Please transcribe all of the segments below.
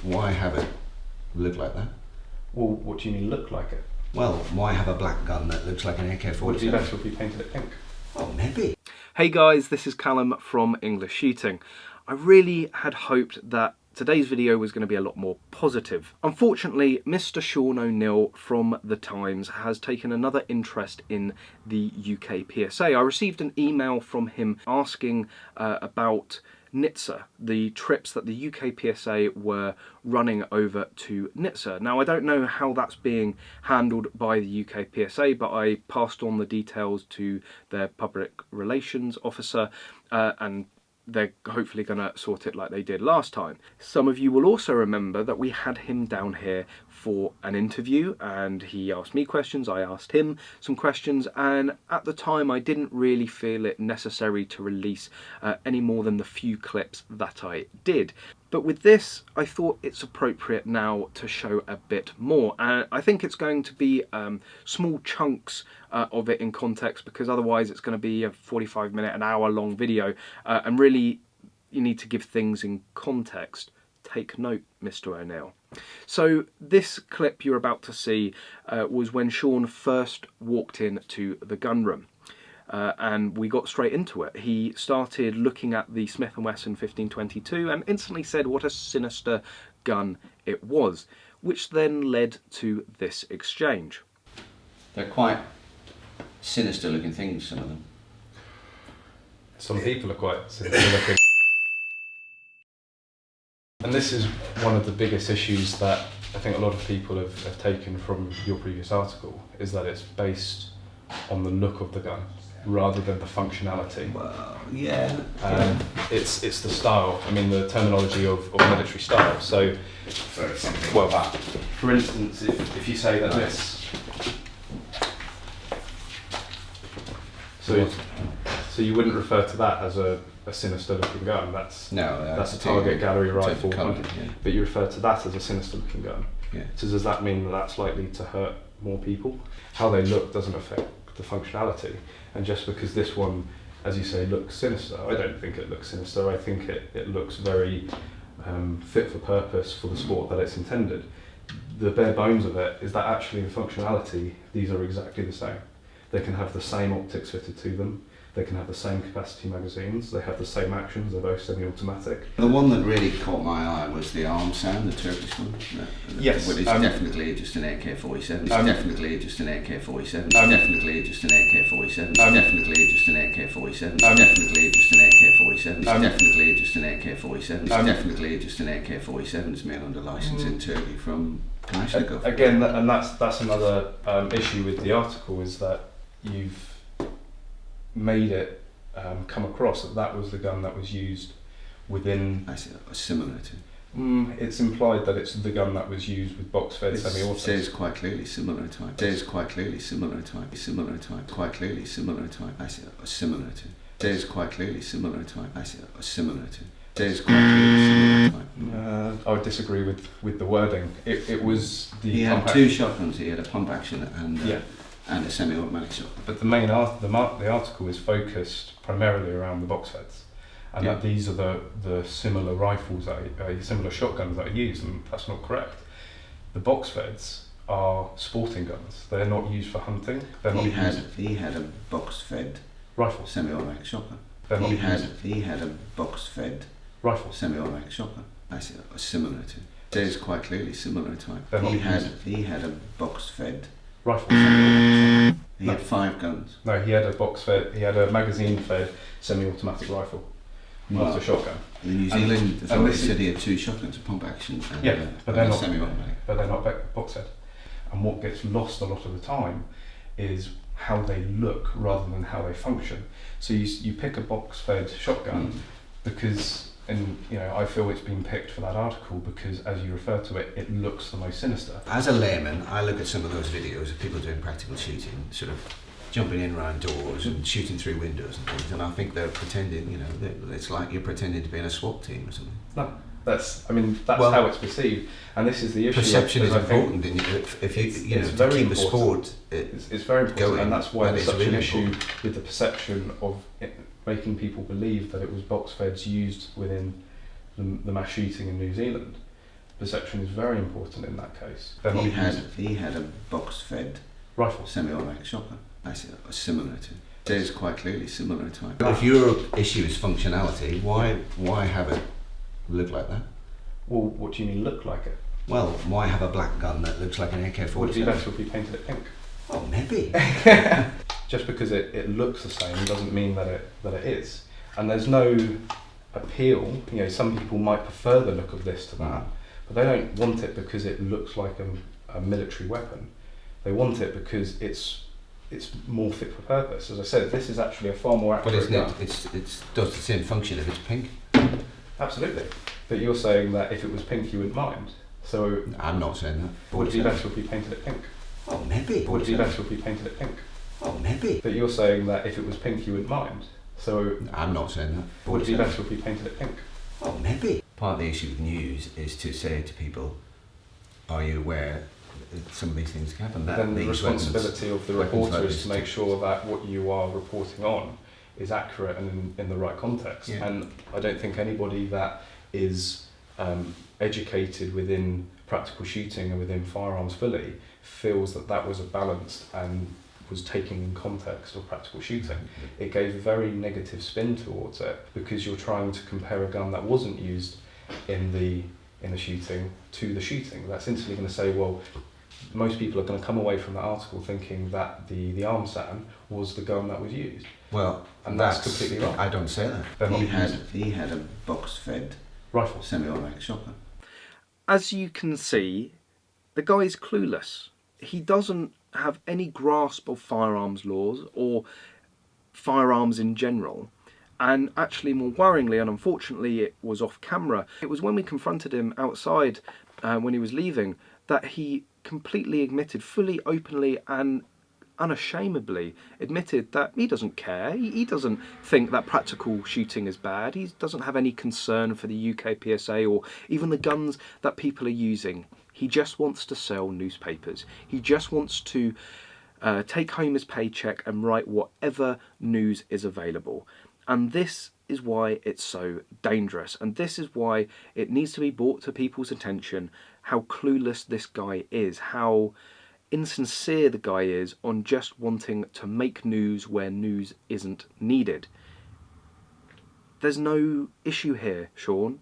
why have it look like that? Well, what do you mean look like it? Well, why have a black gun that looks like an AK-47? Would it be better if we painted it pink? Oh, maybe. Hey guys, this is Callum from English Shooting. I really had hoped that today's video was going to be a lot more positive. Unfortunately, Mr. Sean O'Neill from The Times has taken another interest in the UKPSA. I received an email from him asking about Nizza, the trips that the UKPSA were running over to Nizza. Now, I don't know how that's being handled by the UKPSA, but I passed on the details to their public relations officer and they're hopefully going to sort it like they did last time. Some of you will also remember that we had him down here for an interview and he asked me questions, I asked him some questions, and at the time I didn't really feel it necessary to release any more than the few clips that I did. But with this, I thought it's appropriate now to show a bit more. And I think it's going to be small chunks of it in context, because otherwise it's going to be a 45-minute, an hour-long video. And really, you need to give things in context. Take note, Mr. O'Neill. So this clip you're about to see was when Sean first walked into the gun room. And we got straight into it. He started looking at the Smith & Wesson 1522 and instantly said what a sinister gun it was, which then led to this exchange. They're quite sinister looking things, some of them. Some people are quite sinister looking. And this is one of the biggest issues that I think a lot of people have taken from your previous article, is that it's based on the look of the gun rather than the functionality. Well, yeah. It's the style. I mean, the terminology of military style. So, For example, well, that. For instance, if you say that this. So you wouldn't refer to that as a sinister looking gun. That's a target gallery rifle. Colour, yeah. But you refer to that as a sinister looking gun. Yeah. So does that mean that that's likely to hurt more people? How they look doesn't affect the functionality. And just because this one, as you say, looks sinister, I don't think it looks sinister. I think it looks very fit for purpose for the sport that it's intended. The bare bones of it is that actually in functionality, these are exactly the same. They can have the same optics fitted to them. They can have the same capacity magazines. They have the same actions. They're both semi-automatic. The one that really caught my eye was the arm sound, the Turkish one. Yes. But it's definitely just an AK-47. It's definitely just an AK-47. It's definitely just an AK-47. It's definitely just an AK-47. It's definitely just an AK-47. It's definitely just an AK-47. It's definitely just an AK-47. It's made under license in Turkey from Kalashnikov. Again, and that's another issue with the article, is that you've made it come across that was the gun that was used within. I see, similar to. It's implied that it's the gun that was used with box-fed semi-autos. It says quite clearly similar type. It says quite clearly similar type. Similar type. Quite clearly similar type. I see, similar to. It says quite clearly similar type. I see, similar to. It says quite clearly similar type. I would disagree with the wording. It was the. He had two shotguns. He had a pump action and a semi-automatic shotgun. But the main the article is focused primarily around the box feds, and that these are the similar rifles, similar shotguns that are used, and that's not correct. The box feds are sporting guns. They're not used for hunting. He had a box-fed rifle, semi-automatic shotgun. He had a box-fed rifle, semi-automatic shotgun. I see, similar to. It says quite clearly similar type. He had a box-fed rifle. He had 5 guns. No, he had a magazine-fed semi-automatic rifle, not a shotgun. In New Zealand, they said he had 2 shotguns, a pump action and but they're a not semi-automatic. But they're not box-fed. And what gets lost a lot of the time is how they look rather than how they function. So you pick a box-fed shotgun because. And I feel it's been picked for that article because, as you refer to it, it looks the most sinister. As a layman, I look at some of those videos of people doing practical shooting, sort of jumping in around doors and shooting through windows and things, and I think they're pretending, it's like you're pretending to be in a SWAT team or something. No, that's how it's perceived, and this is the issue. Perception is important, if you to keep a sport. It's very important, going, and that's why there's such an issue with the perception of making people believe that it was box feds used within the mass shooting in New Zealand. Perception is very important in that case. They're not He had a box-fed rifle. semi-automatic shotgun, basically similar to. It says quite clearly similar to it. If your issue is functionality, why have it look like that? Well, what do you mean look like it? Well, why have a black gun that looks like an AK-47? Would it be better if we painted it pink? Oh, maybe. Just because it looks the same doesn't mean that it is. And there's no appeal. You know, some people might prefer the look of this to that, but they don't want it because it looks like a military weapon. They want it because it's more fit for purpose. As I said, this is actually a far more accurate gun. But it does the same function if it's pink. Absolutely. But you're saying that if it was pink you wouldn't mind. So I'm not saying that. would it be better if we painted it pink? Oh, maybe. Would it be better if we painted it pink? Oh, maybe. But you're saying that if it was pink you wouldn't mind. So I'm not saying that. would it be better if we painted it pink? Oh, maybe. Part of the issue with news is to say to people, are you aware that some of these things can happen? Then the responsibility of the reporter is to make sure that what you are reporting on is accurate and in the right context. Yeah. And I don't think anybody that is educated within practical shooting and within firearms fully feels that that was a balanced and was taken in context of practical shooting. It gave a very negative spin towards it because you're trying to compare a gun that wasn't used in the shooting to the shooting. That's instantly going to say, well, most people are going to come away from that article thinking that the Armsan was the gun that was used. Well, and that's completely wrong. I don't say that. He had a box-fed rifle, semi-automatic shotgun. As you can see, the guy's clueless. He doesn't have any grasp of firearms laws or firearms in general. And actually, more worryingly, and unfortunately it was off camera, it was when we confronted him outside when he was leaving that he completely admitted, fully, openly and unashamedly admitted that he doesn't care. He doesn't think that practical shooting is bad. He doesn't have any concern for the UKPSA or even the guns that people are using. He just wants to sell newspapers. He just wants to take home his paycheck and write whatever news is available. And this is why it's so dangerous. And this is why it needs to be brought to people's attention how clueless this guy is, how insincere the guy is on just wanting to make news where news isn't needed. There's no issue here, Sean.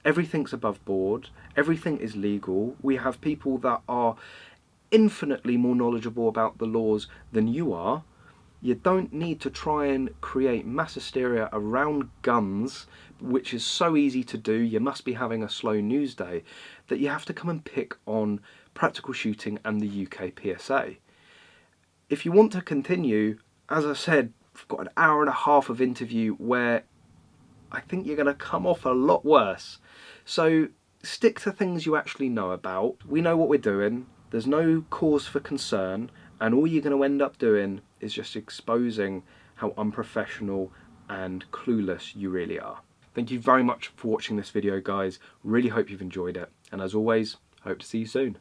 Everything's above board. Everything is legal. We have people that are infinitely more knowledgeable about the laws than you are. You don't need to try and create mass hysteria around guns, which is so easy to do. You must be having a slow news day, that you have to come and pick on practical shooting and the UKPSA. If you want to continue, as I said, I've got an hour and a half of interview where I think you're going to come off a lot worse. So stick to things you actually know about. We know what we're doing. There's no cause for concern. And all you're going to end up doing is just exposing how unprofessional and clueless you really are. Thank you very much for watching this video, guys. Really hope you've enjoyed it. And as always, hope to see you soon.